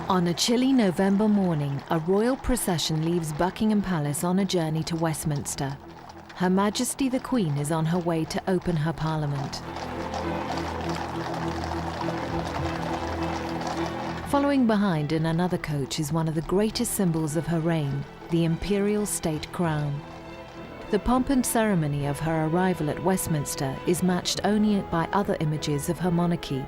On a chilly November morning, a royal procession leaves Buckingham Palace on a journey to Westminster. Her Majesty the Queen is on her way to open her Parliament. Following behind in another coach is one of the greatest symbols of her reign, the Imperial State Crown. The pomp and ceremony of her arrival at Westminster is matched only by other images of her monarchy.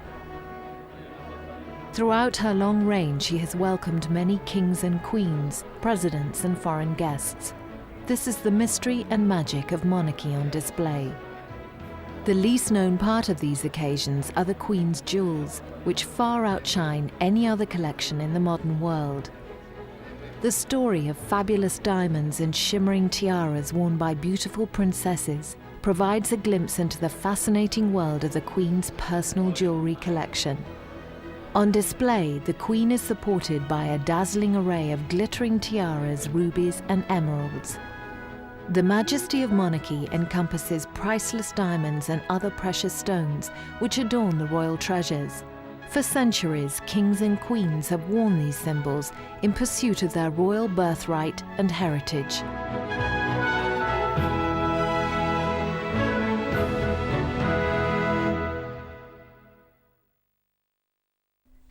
Throughout her long reign, she has welcomed many kings and queens, presidents and foreign guests. This is the mystery and magic of monarchy on display. The least known part of these occasions are the Queen's jewels, which far outshine any other collection in the modern world. The story of fabulous diamonds and shimmering tiaras worn by beautiful princesses provides a glimpse into the fascinating world of the Queen's personal jewelry collection. On display, the Queen is supported by a dazzling array of glittering tiaras, rubies and emeralds. The majesty of monarchy encompasses priceless diamonds and other precious stones which adorn the royal treasures. For centuries, kings and queens have worn these symbols in pursuit of their royal birthright and heritage.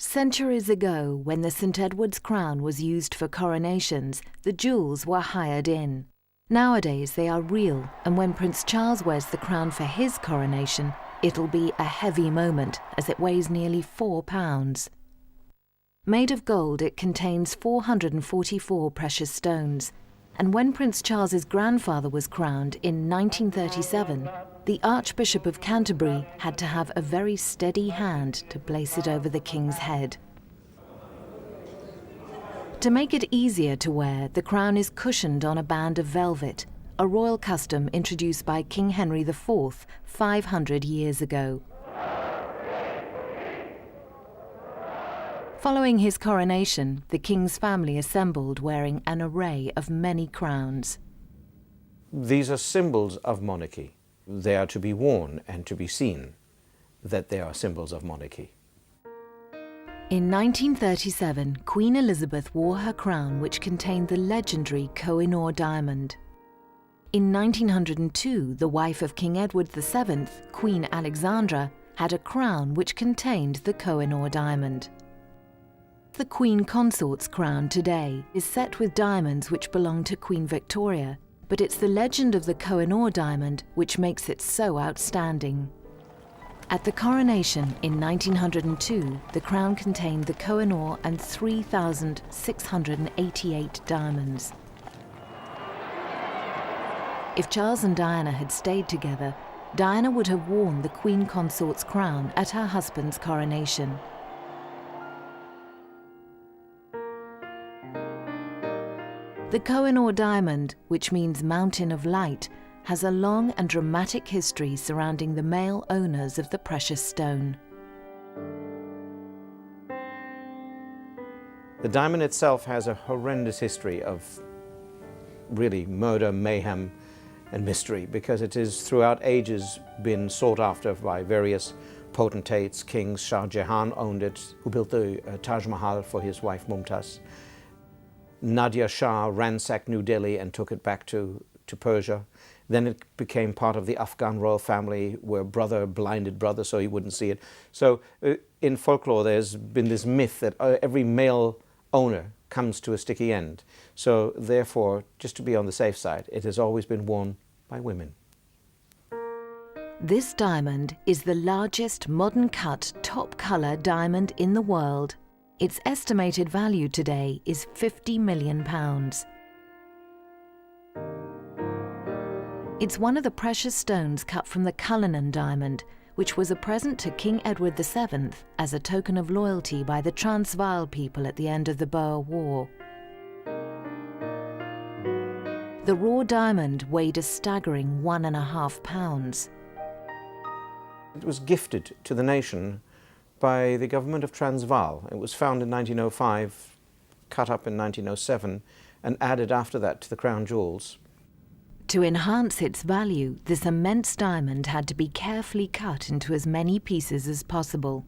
Centuries ago, when the St. Edward's crown was used for coronations, the jewels were hired in. Nowadays they are real, and when Prince Charles wears the crown for his coronation, it'll be a heavy moment as it weighs nearly 4 pounds. Made of gold, it contains 444 precious stones, and when Prince Charles's grandfather was crowned in 1937, the Archbishop of Canterbury had to have a very steady hand to place it over the king's head. To make it easier to wear, the crown is cushioned on a band of velvet, a royal custom introduced by King Henry IV 500 years ago. Following his coronation, the king's family assembled wearing an array of many crowns. These are symbols of monarchy. They are to be worn and to be seen that they are symbols of monarchy. In 1937, Queen Elizabeth wore her crown, which contained the legendary Kohinoor diamond. In 1902, the wife of King Edward VII, Queen Alexandra, had a crown which contained the Kohinoor diamond. The Queen Consort's crown today is set with diamonds which belong to Queen Victoria, but it's the legend of the Kohinoor diamond which makes it so outstanding. At the coronation in 1902, the crown contained the Kohinoor and 3,688 diamonds. If Charles and Diana had stayed together, Diana would have worn the Queen Consort's crown at her husband's coronation. The Kohinoor diamond, which means mountain of light, has a long and dramatic history surrounding the male owners of the precious stone. The diamond itself has a horrendous history of really murder, mayhem and mystery, because it has throughout ages been sought after by various potentates. Kings. Shah Jahan owned it, who built the Taj Mahal for his wife Mumtaz. Nadia Shah ransacked New Delhi and took it back to Persia. Then it became part of the Afghan royal family, where brother blinded brother so he wouldn't see it. So in folklore there's been this myth that every male owner comes to a sticky end. So therefore, just to be on the safe side, it has always been worn by women. This diamond is the largest modern cut top colour diamond in the world. Its estimated value today is £50 million. It's one of the precious stones cut from the Cullinan Diamond, which was a present to King Edward VII as a token of loyalty by the Transvaal people at the end of the Boer War. The raw diamond weighed a staggering 1.5 pounds. It was gifted to the nation by the government of Transvaal. It was found in 1905, cut up in 1907, and added after that to the crown jewels. To enhance its value, this immense diamond had to be carefully cut into as many pieces as possible.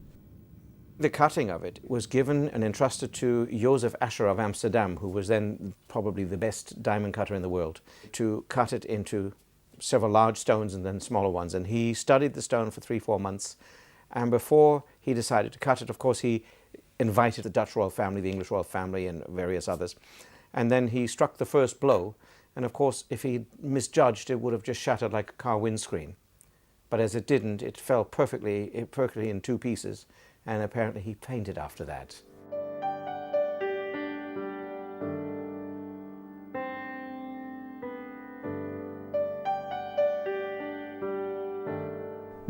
The cutting of it was given and entrusted to Joseph Ascher of Amsterdam, who was then probably the best diamond cutter in the world, to cut it into several large stones and then smaller ones. And he studied the stone for 3-4 months. And before he decided to cut it, of course, he invited the Dutch royal family, the English royal family, and various others. And then he struck the first blow. And of course, if he misjudged, it would have just shattered like a car windscreen. But as it didn't, it fell perfectly in 2 pieces. And apparently he fainted after that.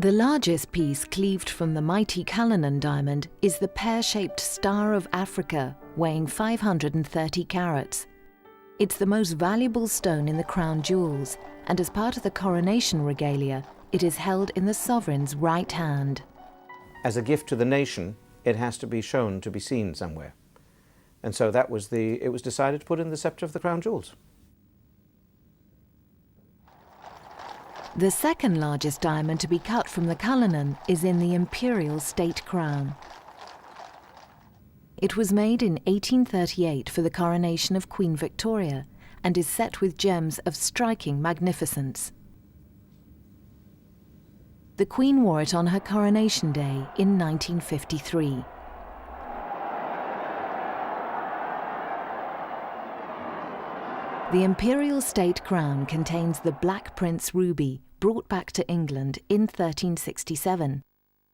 The largest piece cleaved from the mighty Cullinan diamond is the pear-shaped Star of Africa, weighing 530 carats. It's the most valuable stone in the crown jewels, and as part of the coronation regalia, it is held in the sovereign's right hand. As a gift to the nation, it has to be shown to be seen somewhere. And so it was decided to put in the scepter of the crown jewels. The second largest diamond to be cut from the Cullinan is in the Imperial State Crown. It was made in 1838 for the coronation of Queen Victoria and is set with gems of striking magnificence. The Queen wore it on her coronation day in 1953. The Imperial State Crown contains the Black Prince ruby brought back to England in 1367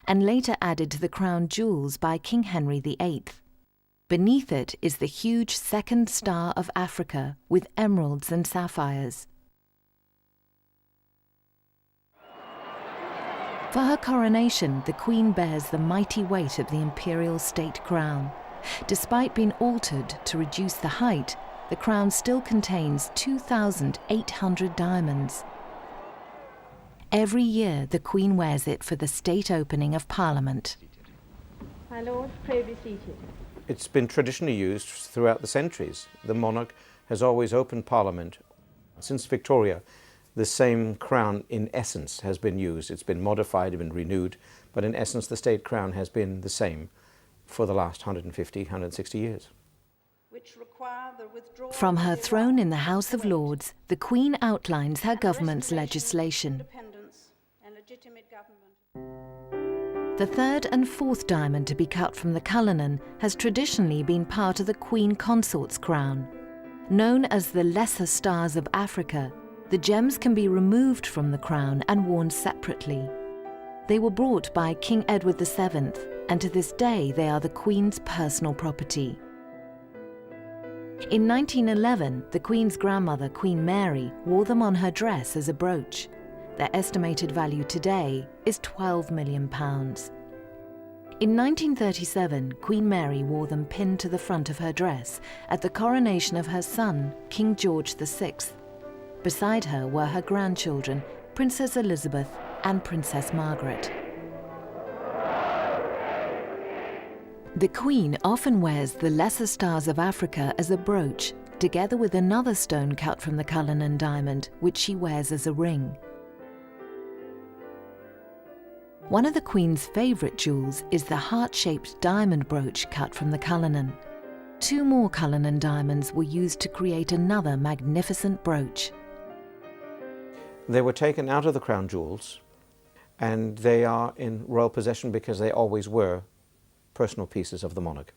and later added to the crown jewels by King Henry VIII. Beneath it is the huge second Star of Africa with emeralds and sapphires. For her coronation, the Queen bears the mighty weight of the Imperial State Crown. Despite being altered to reduce the height, the crown still contains 2,800 diamonds. Every year, the Queen wears it for the state opening of Parliament. My lord, pray be seated. It's been traditionally used throughout the centuries. The monarch has always opened Parliament. Since Victoria, the same crown in essence has been used. It's been modified, been renewed, but in essence the state crown has been the same for the last 150, 160 years. From her throne in the House of Lords, the Queen outlines her government's legislation. The third and fourth diamond to be cut from the Cullinan has traditionally been part of the Queen Consort's crown. Known as the Lesser Stars of Africa, the gems can be removed from the crown and worn separately. They were brought by King Edward VII, and to this day they are the Queen's personal property. In 1911, the Queen's grandmother, Queen Mary, wore them on her dress as a brooch. Their estimated value today is £12 million. In 1937, Queen Mary wore them pinned to the front of her dress at the coronation of her son, King George VI. Beside her were her grandchildren, Princess Elizabeth and Princess Margaret. The Queen often wears the Lesser Stars of Africa as a brooch, together with another stone cut from the Cullinan diamond, which she wears as a ring. One of the Queen's favourite jewels is the heart-shaped diamond brooch cut from the Cullinan. 2 more Cullinan diamonds were used to create another magnificent brooch. They were taken out of the crown jewels, and they are in royal possession because they always were personal pieces of the monarch.